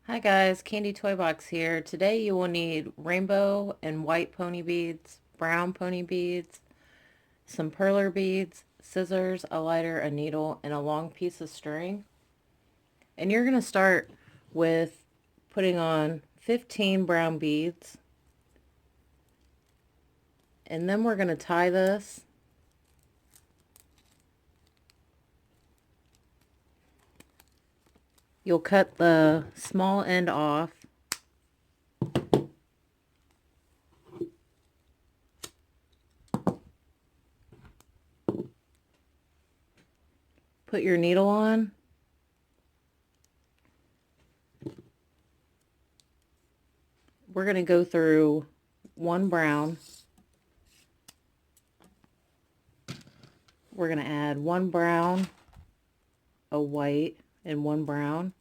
Hi guys, Candy Toy Box here. Today you will need rainbow and white pony beads, brown pony beads, some perler beads, scissors, a lighter, a needle, and a long piece of string. And you're going to start with putting on 15 brown beads. And then we're going to tie this. You'll cut the small end off. Put your needle on. We're going to go through one brown. We're going to add one brown, a white, and one brown.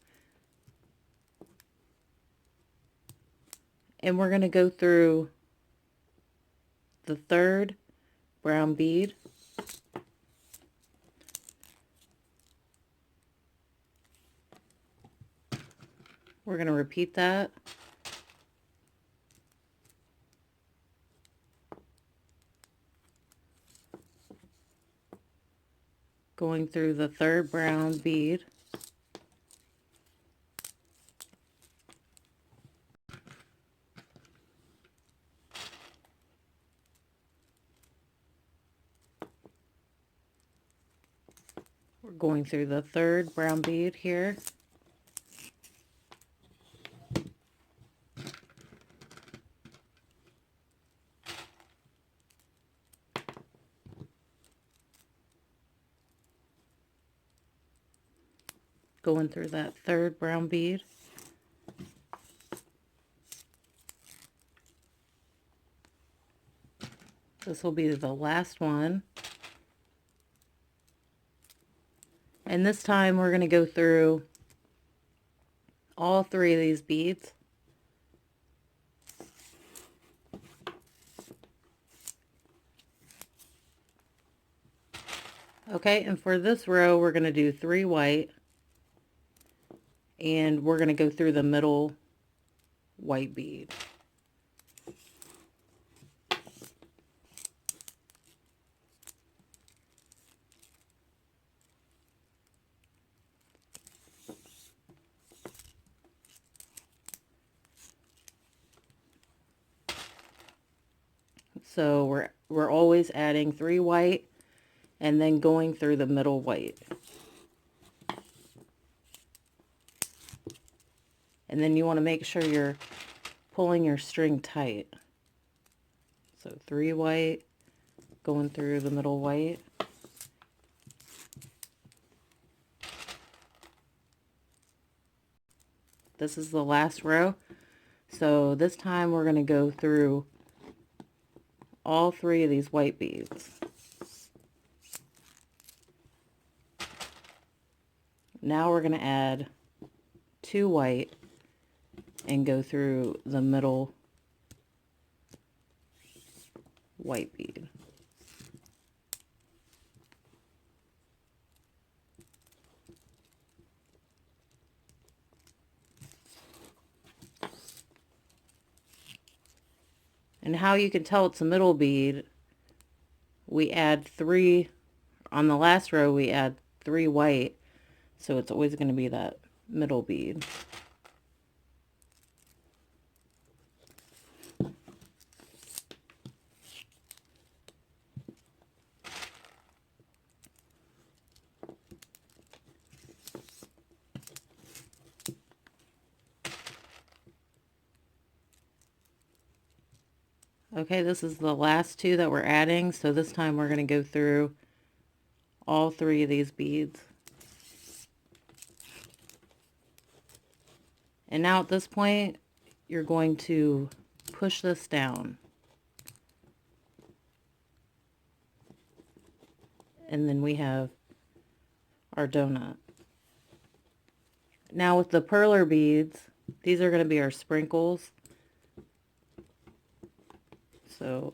And we're going to go through the third brown bead. We're going to repeat that. Going through the third brown bead. We're going through the third brown bead here. Going through that third brown bead. This will be the last one. And this time we're going to go through all three of these beads. Okay, and for this row we're going to do 3 white, and we're going to go through the middle white bead. So we're always adding 3 white and then going through the middle white. And then you want to make sure you're pulling your string tight. So 3 white, going through the middle white. This is the last row. So this time we're going to go through all 3 of these white beads. Now we're going to add 2 white and go through the middle white bead. And how you can tell it's a middle bead, we add 3, on the last row we add 3 white, so it's always going to be that middle bead. Okay, this is the last 2 that we're adding, so this time we're going to go through all 3 of these beads. And now at this point, you're going to push this down. And then we have our donut. Now with the perler beads, these are going to be our sprinkles. So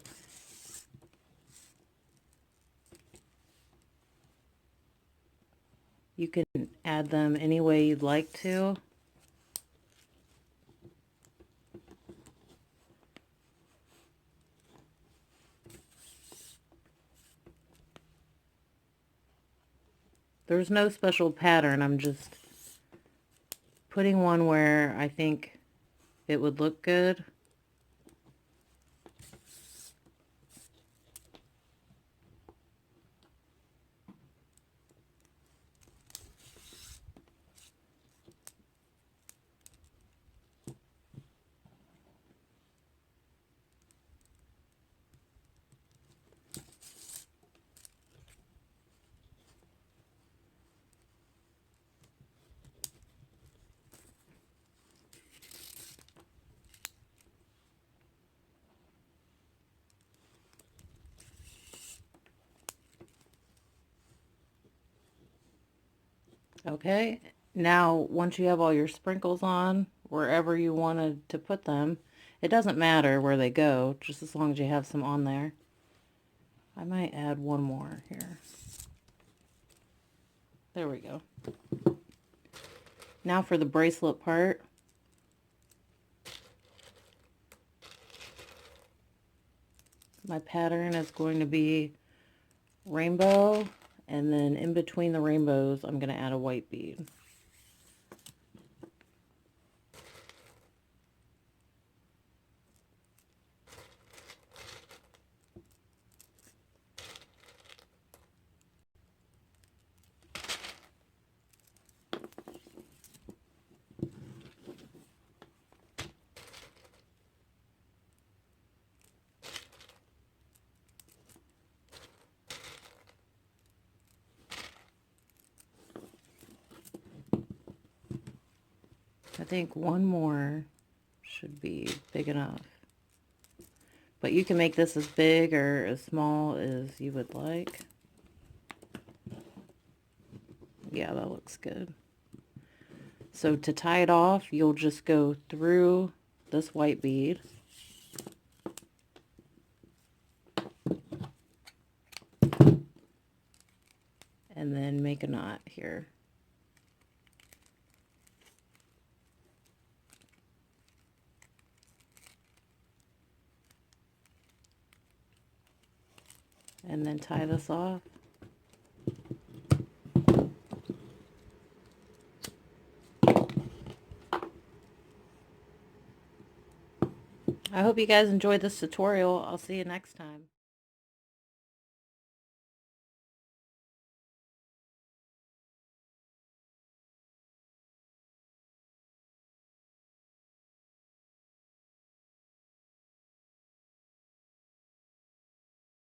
you can add them any way you'd like to. There's no special pattern. I'm just putting one where I think it would look good. Okay, now once you have all your sprinkles on, wherever you wanted to put them, it doesn't matter where they go, just as long as you have some on there. I might add one more here. There we go. Now for the bracelet part. My pattern is going to be rainbow, and then in between the rainbows, I'm going to add a white bead. I think one more should be big enough. But you can make this as big or as small as you would like. Yeah, that looks good. So to tie it off, you'll just go through this white bead. And then make a knot here. And then tie this off. I hope you guys enjoyed this tutorial. I'll see you next time.